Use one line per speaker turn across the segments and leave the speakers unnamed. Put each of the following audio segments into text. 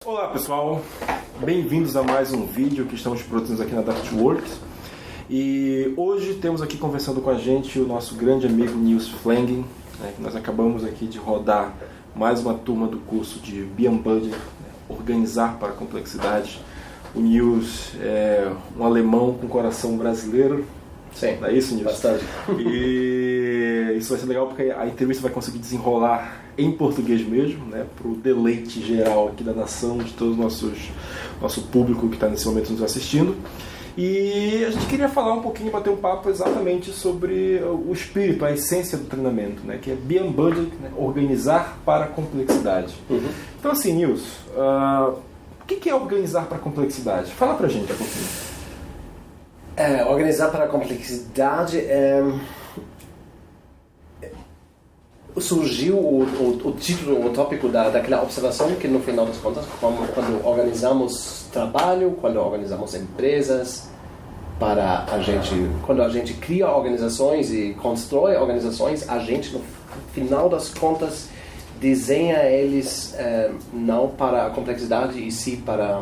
Olá pessoal, bem-vindos a mais um vídeo que estamos produzindo aqui na Daftworks. E hoje temos aqui conversando com a gente o nosso grande amigo Nils Flenging, né, que nós acabamos aqui de rodar mais uma turma do curso de BeUnBudget, né, Organizar para a Complexidade. O Nils é um alemão com coração brasileiro.
Sim,
não é isso, Nils?
bastante.
E isso vai ser legal porque a entrevista vai conseguir desenrolar em português mesmo, né, para o deleite geral aqui da nação, de todo o nosso público que está nesse momento nos assistindo. E a gente queria falar um pouquinho, bater um papo exatamente sobre o espírito, a essência do treinamento, né, que é BeUnBudget, né, organizar para a complexidade.
Uhum.
Então assim, Nils, o que é organizar para a complexidade? Fala pra gente um pouquinho.
Organizar para a complexidade surgiu o título, o tópico daquela observação que no final das contas, quando organizamos trabalho, quando organizamos empresas, quando a gente cria organizações e constrói organizações, a gente no final das contas desenha eles não para a complexidade e sim para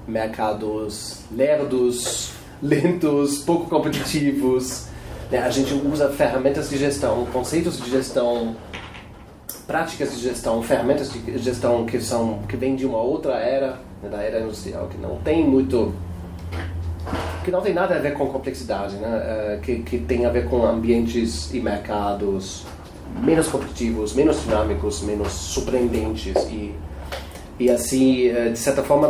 mercados lerdos, lentos, pouco competitivos. A gente usa ferramentas de gestão, conceitos de gestão, práticas de gestão, ferramentas de gestão que vêm de uma outra era, da era industrial, que não tem nada a ver com complexidade, né? Que tem a ver com ambientes e mercados menos competitivos, menos dinâmicos, menos surpreendentes e assim, de certa forma,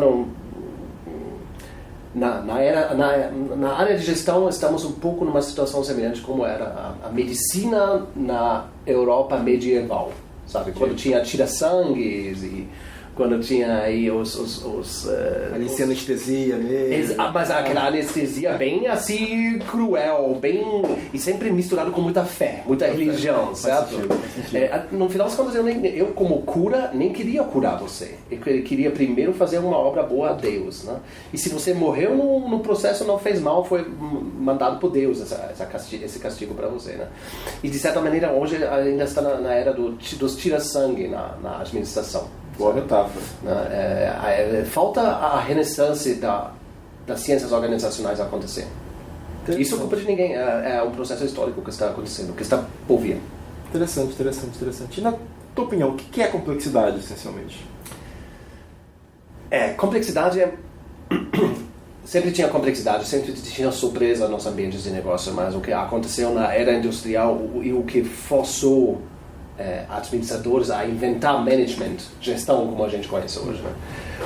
na área de gestão estamos um pouco numa situação semelhante como era a medicina na Europa medieval, sabe? Quando tinha tira-sangues e quando tinha aí
Alicia anestesia mesmo.
Mas aquela anestesia bem assim cruel, e sempre misturado com muita fé, muita religião, certo? No final das contas, eu como cura nem queria curar você. Eu queria primeiro fazer uma obra boa a Deus, né? E se você morreu no processo, não fez mal, foi mandado por Deus esse castigo para você, né? E de certa maneira hoje ainda está na era dos tira-sangue na administração.
Boa metáfora.
Falta a renaissance das ciências organizacionais acontecer. Isso é culpa de ninguém, é um processo histórico que está acontecendo, que está por vir.
Interessante. E na tua opinião, o que é complexidade, essencialmente?
Complexidade sempre tinha complexidade, sempre tinha surpresa nos ambientes de negócio, mas o que aconteceu na era industrial e o que forçou administradores a inventar management, gestão como a gente conhece hoje, né?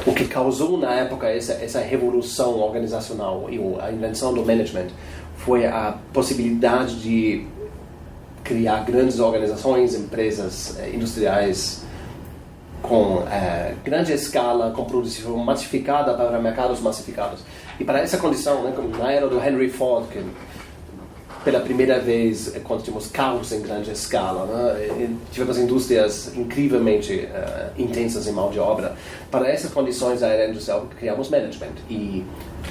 O que causou na época essa revolução organizacional e a invenção do management foi a possibilidade de criar grandes organizações, empresas industriais com grande escala, com produção massificada para mercados massificados. E para essa condição, né, como na era do Henry Ford, que pela primeira vez, quando tínhamos carros em grande escala, né? Tivemos indústrias incrivelmente intensas em mão de obra. Para essas condições da era industrial, criamos management. E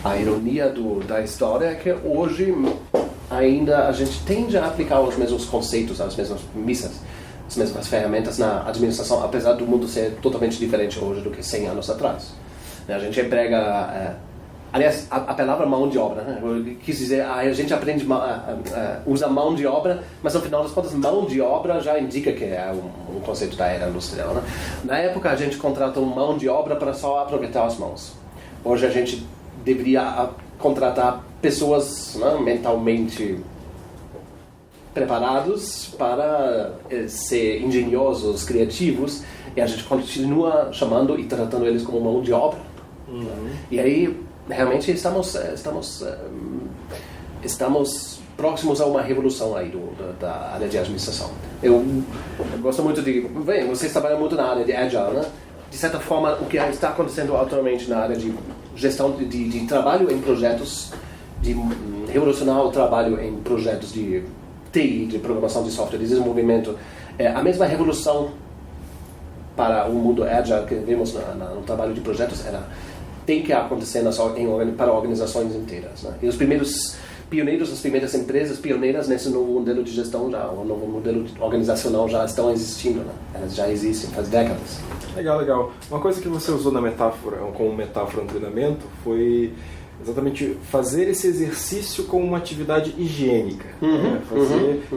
a ironia da história é que hoje ainda a gente tende a aplicar os mesmos conceitos, as mesmas premissas, as mesmas ferramentas na administração, apesar do mundo ser totalmente diferente hoje do que 100 anos atrás. A gente emprega... Aliás, a palavra mão de obra, né? Eu quis dizer, a gente aprende, usa mão de obra, mas no final das contas, mão de obra já indica que é um conceito da era industrial, né? Na época, a gente contratou mão de obra para só aproveitar as mãos. Hoje, a gente deveria contratar pessoas, né, mentalmente preparados para ser engenhosos, criativos, e a gente continua chamando e tratando eles como mão de obra. Uhum. E aí, realmente estamos próximos a uma revolução aí da área de administração. Eu gosto muito vocês trabalham muito na área de Agile, né? De certa forma, o que está acontecendo atualmente na área de gestão de trabalho em projetos, de revolucionar o trabalho em projetos de TI, de programação de software, de desenvolvimento, a mesma revolução para o mundo Agile que vemos no trabalho de projetos tem que acontecer para organizações inteiras, né? E os primeiros pioneiros, as primeiras empresas pioneiras nesse novo modelo de gestão já, o novo modelo organizacional já estão existindo, né? Elas já existem faz décadas.
Legal. Uma coisa que você usou na metáfora, como metáfora no treinamento, foi exatamente fazer esse exercício como uma atividade higiênica. Né?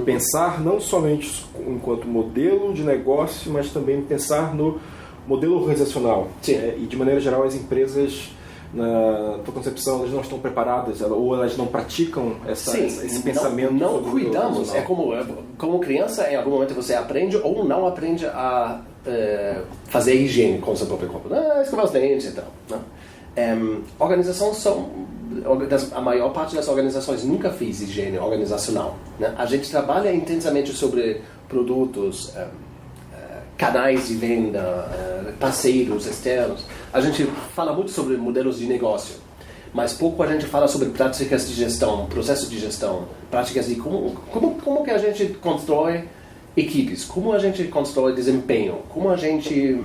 Pensar não somente enquanto modelo de negócio, mas também pensar no modelo organizacional. E de maneira geral as empresas, na tua concepção, elas não estão preparadas ou elas não praticam esse pensamento.
Não cuidamos. É como criança, em algum momento você aprende ou não aprende a fazer higiene com o seu próprio corpo. Escovar os dentes e tal. Organizações a maior parte das organizações nunca fez higiene organizacional. Né? A gente trabalha intensamente sobre produtos, canais de venda, parceiros externos. A gente fala muito sobre modelos de negócio, mas pouco a gente fala sobre práticas de gestão, processo de gestão, práticas de como que a gente constrói equipes, como a gente constrói desempenho, como a gente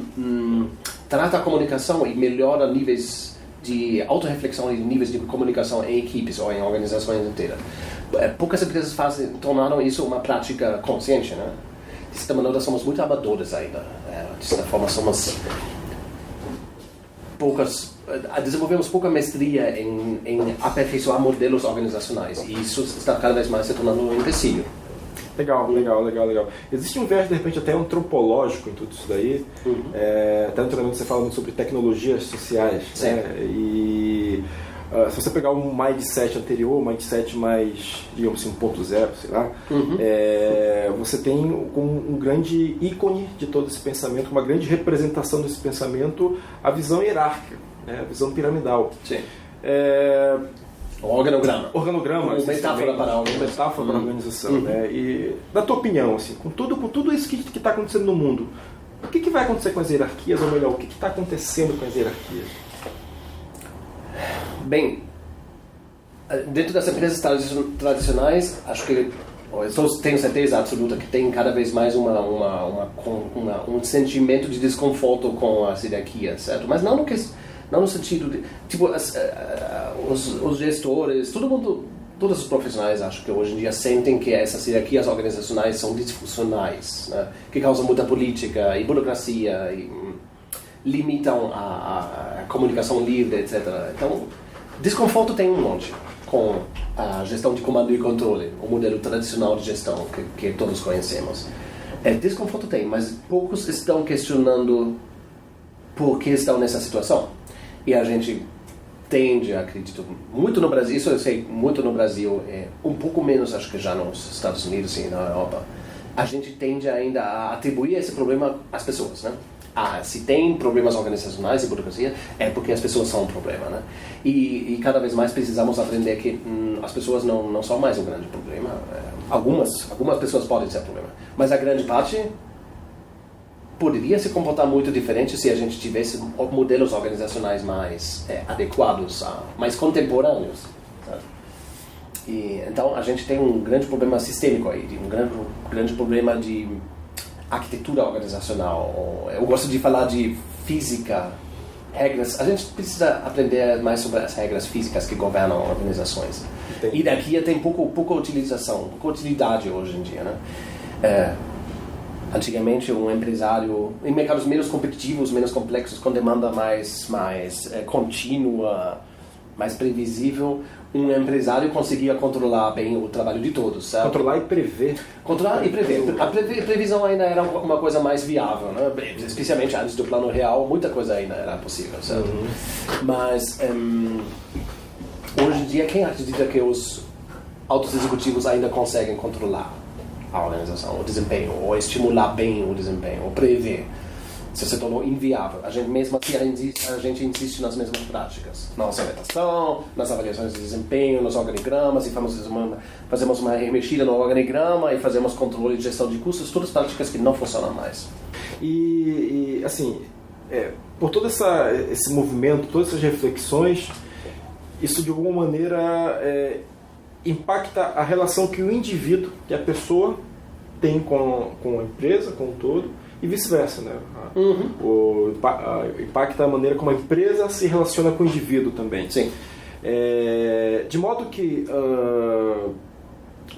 trata a comunicação e melhora níveis de autorreflexão e níveis de comunicação em equipes ou em organizações inteiras. Poucas empresas tornaram isso uma prática consciente, né? De certa maneira, somos muito amadores ainda. De certa forma, desenvolvemos pouca mestria em aperfeiçoar modelos organizacionais. E isso está cada vez mais se tornando um empecilho.
Legal. Existe um viés, de repente, até antropológico em tudo isso daí. Até no treinamento você fala muito sobre tecnologias sociais. Né? E se você pegar um mindset anterior, um mindset mais, digamos assim, 1.0, sei lá, você tem como um grande ícone de todo esse pensamento, uma grande representação desse pensamento, a visão hierárquica, né? A visão piramidal.
Sim. Organograma.
Uma
metáfora para a organização.
Metáfora para a organização. Né? E, na tua opinião, assim, com tudo isso que está acontecendo no mundo, o que vai acontecer com as hierarquias? Ou melhor, o que está acontecendo com as hierarquias?
Bem, dentro das empresas tradicionais, acho que eu tenho certeza absoluta que tem cada vez mais um sentimento de desconforto com as hierarquias, certo? Mas não no sentido de... Tipo, os gestores, todos os profissionais, acho que hoje em dia sentem que essas hierarquias organizacionais são disfuncionais, né? Que causam muita política e burocracia e limitam a comunicação livre, etc. Então, desconforto tem um monte com a gestão de comando e controle, o modelo tradicional de gestão que todos conhecemos. Desconforto tem, mas poucos estão questionando por que estão nessa situação. E a gente tende, acredito, muito no Brasil, isso eu sei, muito no Brasil, um pouco menos, acho que já nos Estados Unidos e na Europa, a gente tende ainda a atribuir esse problema às pessoas, né? Se tem problemas organizacionais e burocracia, é porque as pessoas são um problema, né? E cada vez mais precisamos aprender que as pessoas não são mais um grande problema. Algumas pessoas podem ser um problema, mas a grande parte poderia se comportar muito diferente se a gente tivesse modelos organizacionais mais adequados, mais contemporâneos. Sabe? E, então, a gente tem um grande problema sistêmico aí, um grande problema de arquitetura organizacional. Eu gosto de falar de física, regras. A gente precisa aprender mais sobre as regras físicas que governam organizações. Entendi. Hierarquia tem pouca utilização, pouca utilidade hoje em dia, né? Antigamente, um empresário, em mercados menos competitivos, menos complexos, com demanda mais contínua, mais previsível, um empresário conseguia controlar bem o trabalho de todos, certo?
Controlar e prever.
Controlar e prever. A previsão ainda era uma coisa mais viável, né? Especialmente antes do plano real, muita coisa ainda era possível, certo? Mas hoje em dia, quem acredita que os altos executivos ainda conseguem controlar a organização, o desempenho, ou estimular bem o desempenho, ou prever? Se tornou inviável. A gente mesmo assim, a gente insiste nas mesmas práticas. Na orçamentação, nas avaliações de desempenho, nos organigramas, e fazemos uma remexida no organigrama e fazemos controle de gestão de custos, todas práticas que não funcionam mais.
E assim, por todo esse movimento, todas essas reflexões, isso de alguma maneira impacta a relação que o indivíduo, que a pessoa tem com a empresa, com o todo, e vice-versa, né? Impacta a maneira como a empresa se relaciona com o indivíduo também.
Sim.
De modo que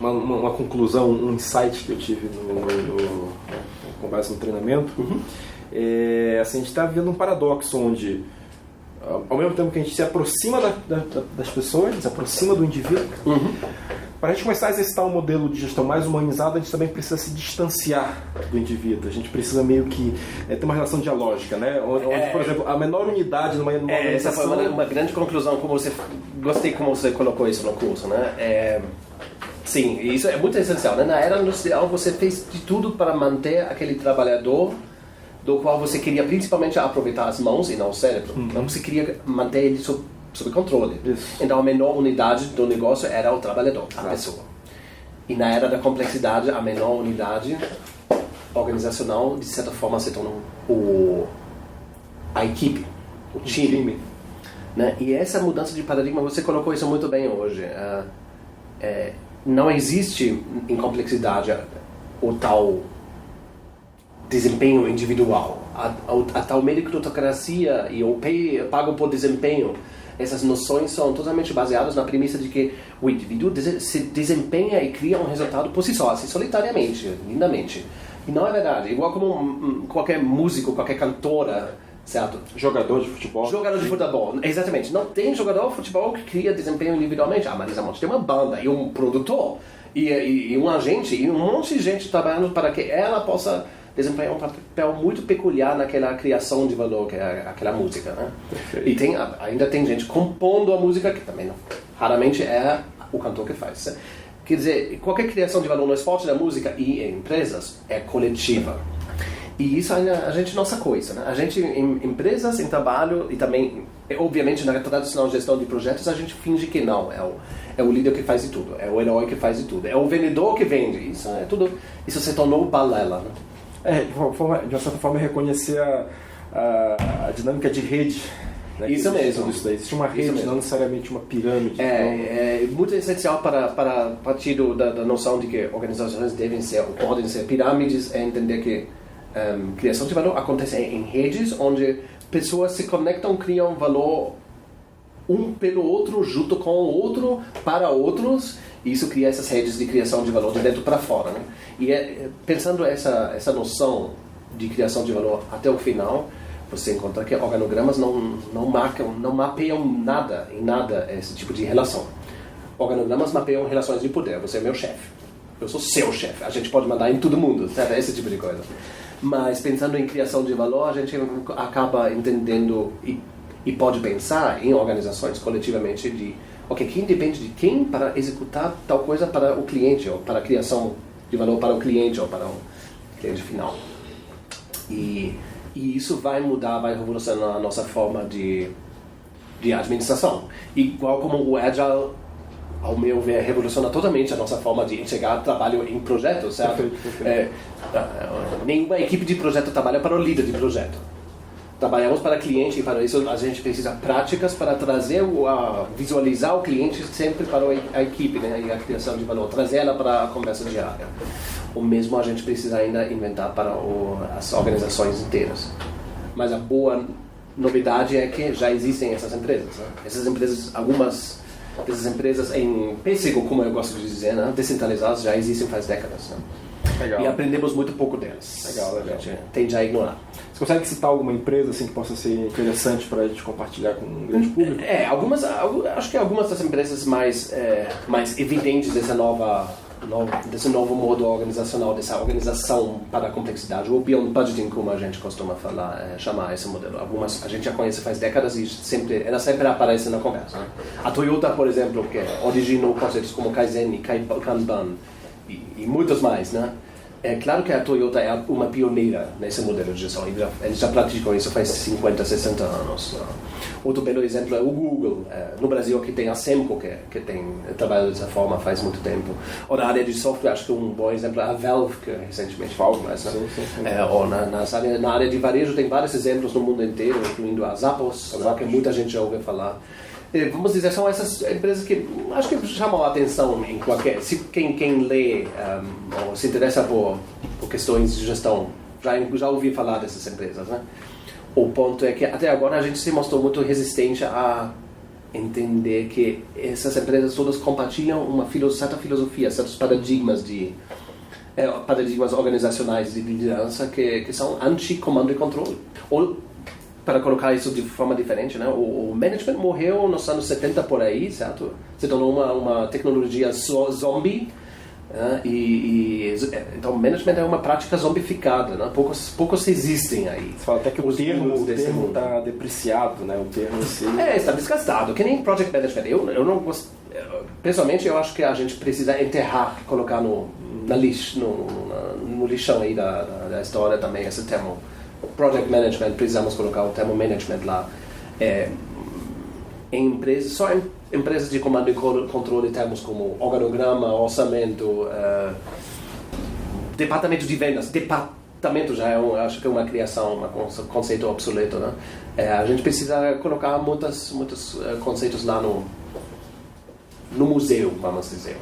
uma conclusão, um insight que eu tive com base no treinamento, assim, a gente está vivendo um paradoxo onde, ao mesmo tempo que a gente se aproxima das pessoas, se aproxima do indivíduo, para a gente começar a exercitar um modelo de gestão mais humanizado, a gente também precisa se distanciar do indivíduo. A gente precisa meio que ter uma relação dialógica, né? Onde, por exemplo, a menor unidade numa
essa foi uma grande conclusão, gostei como você colocou isso no curso, né? Sim, isso é muito essencial, né? Na era industrial você fez de tudo para manter aquele trabalhador do qual você queria principalmente aproveitar as mãos e não o cérebro. Então você queria manter ele sob controle. Isso. Então a menor unidade do negócio era o trabalhador, a pessoa. E na era da complexidade, a menor unidade organizacional, de certa forma, se tornou a equipe, o time. Né? E essa mudança de paradigma, você colocou isso muito bem hoje. Não existe em complexidade o tal desempenho individual, a tal meritocracia e o pago por desempenho. Essas noções são totalmente baseadas na premissa de que o indivíduo se desempenha e cria um resultado por si só, assim, solitariamente, lindamente. E não é verdade. Igual como qualquer músico, qualquer cantora, certo?
Jogador de futebol.
Jogador de futebol, exatamente. Não tem jogador de futebol que cria desempenho individualmente. A Marisa Monte tem uma banda e um produtor e um agente e um monte de gente trabalhando para que ela possa desempenhar um papel muito peculiar naquela criação de valor que é aquela música, né? Perfeito. E ainda tem gente compondo a música que também raramente é o cantor que faz. Quer dizer, qualquer criação de valor no esporte, na música e em empresas é coletiva. E isso a gente não sacou isso, né? A gente em empresas, em trabalho e também, obviamente, na tradicional gestão de projetos, a gente finge que não. É o líder que faz de tudo, é o herói que faz de tudo, é o vendedor que vende. Isso é tudo. Isso se tornou balela, né?
De uma certa forma, reconhecer a dinâmica de rede. Né?
Isso mesmo.
Isso daí. Existe uma rede, não necessariamente uma pirâmide.
É muito essencial para partir da noção de que organizações devem ser, ou podem ser pirâmides, é entender que criação de valor acontece em redes onde pessoas se conectam, criam valor um pelo outro, junto com o outro, para outros. E isso cria essas redes de criação de valor de dentro para fora, né? E pensando essa noção de criação de valor até o final, você encontra que organogramas não mapeiam nada esse tipo de relação. Organogramas mapeiam relações de poder. Você é meu chefe, eu sou seu chefe. A gente pode mandar em todo mundo, sabe? Esse tipo de coisa. Mas pensando em criação de valor, a gente acaba entendendo e pode pensar em organizações coletivamente de quem depende de quem para executar tal coisa para o cliente, ou para a criação de valor para o cliente, ou para o cliente final. E isso vai mudar, vai revolucionar a nossa forma de administração. Igual como o Agile, ao meu ver, revoluciona totalmente a nossa forma de enxergar trabalho em projetos, certo? Perfeito. Nenhuma equipe de projeto trabalha para o líder de projeto. Trabalhamos para cliente e para isso a gente precisa práticas para trazer, visualizar o cliente sempre para a equipe, né? E a criação de valor, trazer ela para a conversa diária. O mesmo a gente precisa ainda inventar para as organizações inteiras. Mas a boa novidade é que já existem essas empresas, né? Essas empresas, algumas dessas empresas em pêssego, como eu gosto de dizer, né? Descentralizadas, já existem faz décadas, né? Legal. E aprendemos muito pouco delas.
Legal.
A gente tende a ignorar.
Você consegue citar alguma empresa assim, que possa ser interessante para a gente compartilhar com o grande público?
Acho que algumas das empresas mais evidentes desse novo modo organizacional, dessa organização para a complexidade, o Beyond Budgeting, como a gente costuma chamar esse modelo. Algumas a gente já conhece faz décadas e ela sempre aparece na conversa, né? A Toyota, por exemplo, que originou conceitos como Kaizen e Kanban e muitos mais, né? É claro que a Toyota é uma pioneira nesse modelo de gestão. Eles já praticam isso faz 50, 60 anos. Outro belo exemplo é o Google. No Brasil aqui tem a Semco, que tem trabalhado dessa forma faz muito tempo. Ou na área de software, acho que um bom exemplo é a Valve, que recentemente falou mais. Né? Sim. Ou na área de varejo tem vários exemplos no mundo inteiro, incluindo a Zappos, que muita gente já ouviu falar. Vamos dizer, são essas empresas que acho que chamam a atenção em qualquer... Quem lê ou se interessa por questões de gestão já ouvi falar dessas empresas, né? O ponto é que até agora a gente se mostrou muito resistente a entender que essas empresas todas compartilham uma certa filosofia, certos paradigmas organizacionais de liderança que são anti-comando e controle. Ou, para colocar isso de forma diferente, né? O management morreu nos anos 70 por aí, certo? Se tornou uma tecnologia zombie. Então, o management é uma prática zombificada, né? Poucos existem aí.
Você fala até que o termo está depreciado, né? O termo
está desgastado, que nem project management. Eu não gosto. Pessoalmente, eu acho que a gente precisa enterrar, colocar no lixão aí da história também esse termo. Project management, precisamos colocar o termo management lá. Em empresas, só em empresas de comando e controle, termos como organograma, orçamento, departamento de vendas. Departamento já acho que é uma criação, um conceito obsoleto, né? A gente precisa colocar muitos conceitos lá no museu, vamos dizer.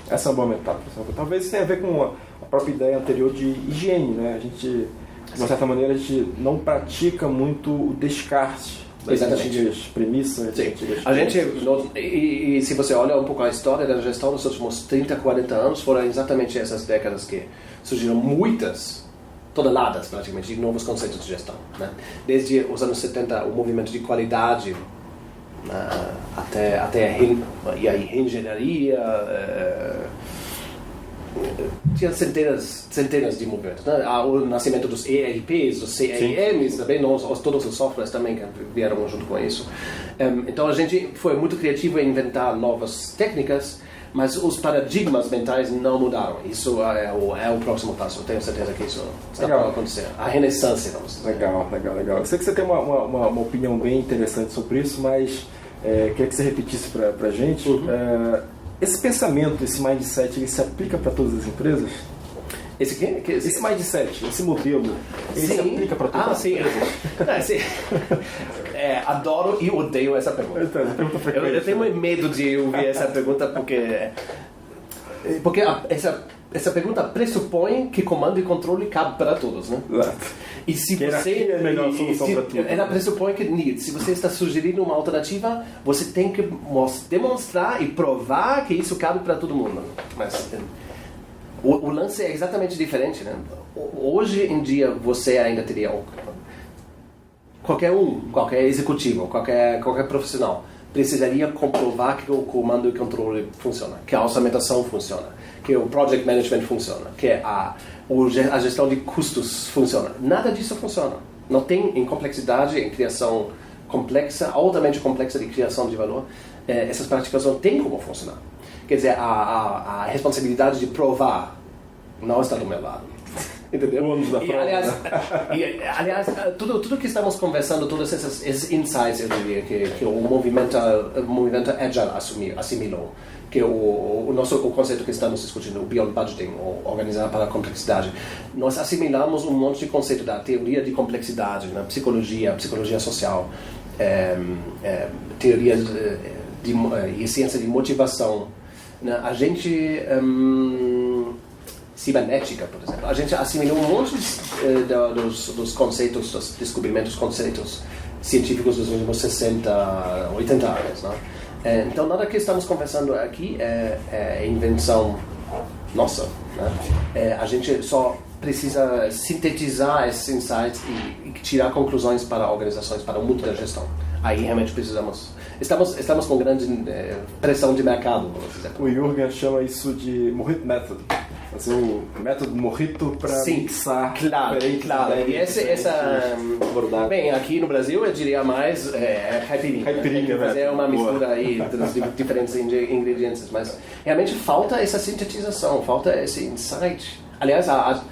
Essa é uma boa metáfora. Talvez isso tenha a ver com a própria ideia anterior de higiene, né? A gente, de uma certa maneira, a gente não pratica muito o descarte das antigas premissas.
Sim. A gente, e se você olha um pouco a história da gestão nos últimos 30, 40 anos, foram exatamente essas décadas que surgiram muitas toneladas, praticamente, de novos conceitos de gestão, né? Desde os anos 70, o movimento de qualidade, até a reengenharia, tinha centenas de movimentos, né? O nascimento dos ERPs, dos CRMs, também todos os softwares também vieram junto com isso. Então a gente foi muito criativo em inventar novas técnicas, mas os paradigmas mentais não mudaram. Isso é o próximo passo. Eu tenho certeza que isso está para acontecer. A renessância, vamos dizer.
Legal. Eu sei que você tem uma opinião bem interessante sobre isso, mas queria que você repetisse para a gente. Esse pensamento, esse mindset, ele se aplica para todas as empresas? Esse mindset, esse modelo, ele se aplica para todas as empresas?
Adoro e odeio essa pergunta. Eu tenho medo de ouvir essa pergunta porque essa pergunta pressupõe que comando e controle cabe para todos, né?
Exato.
E se você
é a melhor solução para tudo.
Ela pressupõe que se você está sugerindo uma alternativa, você tem que demonstrar e provar que isso cabe para todo mundo. Mas o lance é exatamente diferente, né? Hoje em dia você ainda teria qualquer executivo, qualquer profissional precisaria comprovar que o comando e controle funciona, que a orçamentação funciona, que o project management funciona, que a gestão de custos funciona. Nada disso funciona. Não tem, em complexidade, em criação complexa, altamente complexa de criação de valor, essas práticas não têm como funcionar. Quer dizer, a responsabilidade de provar não está do meu lado. Entendeu? Aliás, tudo que estamos conversando, todos esses insights, eu diria, que o movimento Agile assimilou, que o conceito que estamos discutindo, o Beyond Budgeting, ou Organizar para a Complexidade, nós assimilamos um monte de conceito da teoria de complexidade, né? Psicologia social, teoria e ciência de motivação, né? A gente... cibernética, por exemplo. A gente assimilou um monte dos conceitos, dos descobrimentos, conceitos científicos dos últimos 60, 80 anos. Né? Então, nada que estamos conversando aqui é invenção nossa. Né? A gente só precisa sintetizar esses insights e tirar conclusões para organizações, para o mundo da gestão. Aí realmente precisamos... Estamos com grande pressão de mercado, vamos dizer.
O Jürgen chama isso de Mojito Method. Fazer o método Mojito para mixar.
Claro. Bem, aqui no Brasil eu diria mais caipirinha. Fazer uma mistura aí dos diferentes ingredientes. Mas realmente falta essa sintetização, falta esse insight. Aliás, a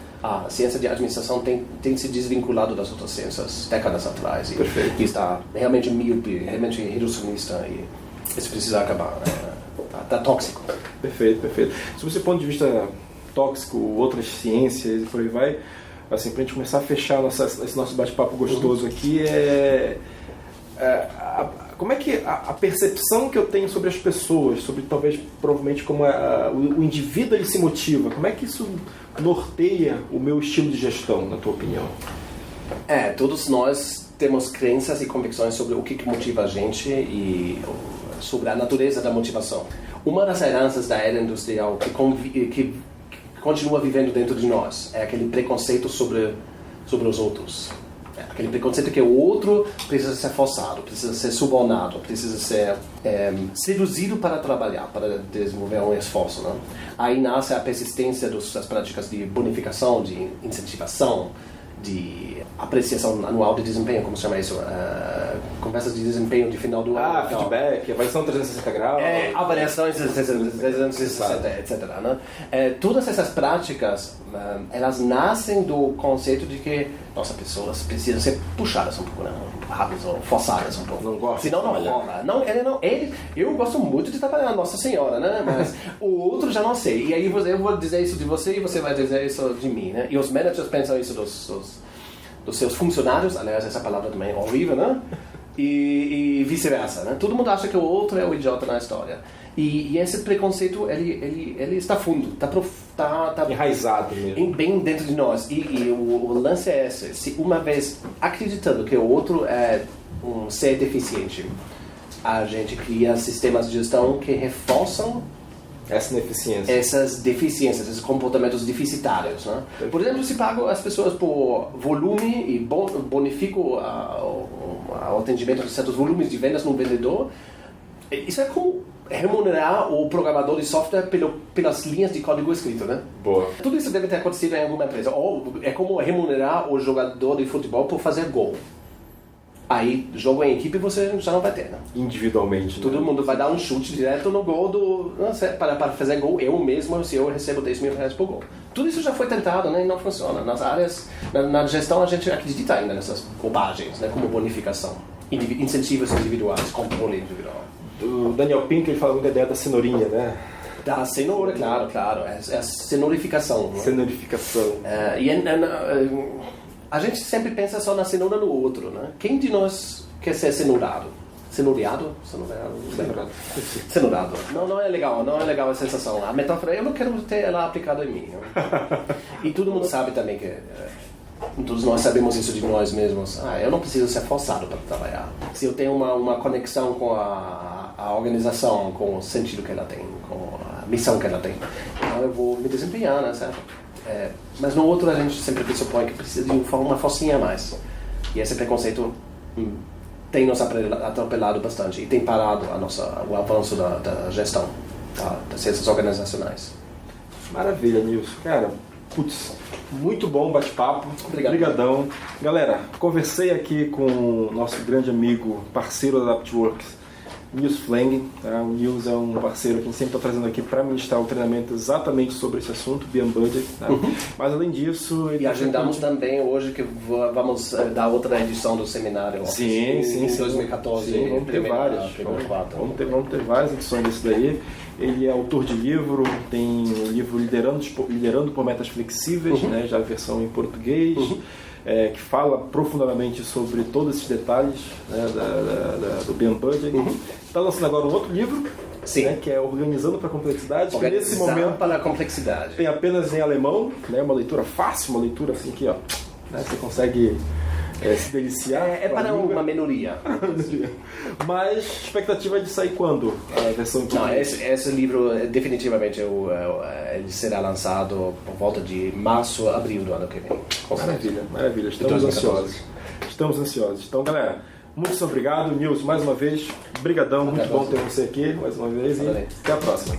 ciência de administração tem se desvinculado das outras ciências décadas atrás. E está realmente míope, realmente reducionista. E isso precisa acabar. Tá tóxico.
Perfeito. Sobre esse ponto de vista tóxico, outras ciências e por aí vai, assim, pra gente começar a fechar esse nosso bate-papo gostoso aqui, como é que a percepção que eu tenho sobre as pessoas, sobre provavelmente como o indivíduo ele se motiva, como é que isso norteia o meu estilo de gestão, na tua opinião?
Todos nós temos crenças e convicções sobre o que motiva a gente e sobre a natureza da motivação. Uma das heranças da era industrial que continua vivendo dentro de nós é aquele preconceito sobre os outros. Aquele preconceito que o outro precisa ser forçado, precisa ser subornado, precisa ser seduzido para trabalhar, para desenvolver um esforço. Né? Aí nasce a persistência das práticas de bonificação, de incentivação, de apreciação anual de desempenho, como se chama isso? Conversas de desempenho de final do ano.
Feedback, avaliação 360 graus.
Avaliações 360, etc. Né? Todas essas práticas, elas nascem do conceito de que pessoas precisam ser puxadas um pouco, né? Rápidas ou forçadas um pouco.
Não gosto.
Senão não rola. Eu gosto muito de trabalhar na Nossa Senhora, né? Mas o outro já não sei. E aí eu vou dizer isso de você e você vai dizer isso de mim, né? E os managers pensam isso dos seus funcionários, aliás, essa palavra também é horrível, né? E vice-versa, né? Todo mundo acha que o outro é o idiota na história. E esse preconceito, ele está fundo, está
enraizado mesmo.
Bem dentro de nós. E o lance é esse: se uma vez acreditando que o outro é um ser deficiente, a gente cria sistemas de gestão que reforçam essas deficiências, esses comportamentos deficitários. Né? Por exemplo, se pago as pessoas por volume e bonifico o atendimento de certos volumes de vendas no vendedor, isso é como remunerar o programador de software pelas linhas de código escrito, né?
Boa.
Tudo isso deve ter acontecido em alguma empresa. Ou é como remunerar o jogador de futebol por fazer gol. Aí, jogo em equipe você já não vai ter, né?
Individualmente.
Todo mundo vai dar um chute direto no gol para fazer gol eu mesmo, se eu recebo 10 mil reais por gol. Tudo isso já foi tentado, né? E não funciona. Nas áreas, na gestão, a gente acredita ainda nessas bobagens, né? Como bonificação, incentivos individuais, controle individual.
O Daniel Pink, ele fala muito da ideia da cenourinha, né?
Da cenoura, claro. É a cenorificação. Né?
Cenorificação.
A gente sempre pensa só na cenoura no outro, né? Quem de nós quer ser cenourado? Cenoreado? Cenourado. Não é legal a sensação. A metáfora, eu não quero ter ela aplicada em mim. Né? E todo mundo sabe também que... todos nós sabemos isso de nós mesmos. Eu não preciso ser forçado para trabalhar. Se eu tenho uma conexão com a organização, com o sentido que ela tem, com a missão que ela tem, então eu vou me desempenhar, né, certo? Mas no outro a gente sempre pressupõe que precisa de uma forcinha a mais. E esse preconceito tem nos atropelado bastante e tem parado o avanço da gestão, das ciências organizacionais.
Maravilha, Nilson. Cara, muito bom bate-papo. Obrigadão. Galera, conversei aqui com o nosso grande amigo, parceiro da AdaptWorks, Nils Flang. Tá? O Nils é um parceiro que a gente sempre está trazendo aqui para ministrar o treinamento exatamente sobre esse assunto, Beyond Budget. Tá? Mas além disso...
E agendamos também hoje que vamos dar outra edição do seminário.
Sim.
2014.
Sim, vamos ter várias. Vamos ter várias edições disso daí. Ele é autor de livro, tem o livro Liderando por Metas Flexíveis, né, já a versão em português, que fala profundamente sobre todos esses detalhes, né, do Beyond Budget. Está lançando agora um outro livro, né, que é Organizando para a Complexidade.
Nesse momento para a complexidade.
Tem apenas em alemão, né, uma leitura fácil, uma leitura assim que você consegue se deliciar.
É para uma minoria.
Mas expectativa de sair quando a versão em português?
Não, esse livro definitivamente ele será lançado por volta de março, abril do ano que vem.
Maravilha. Estamos ansiosos. Então, galera, muito obrigado. Nilson, mais uma vez, brigadão. Muito bom ter você aqui mais uma vez. E até a próxima.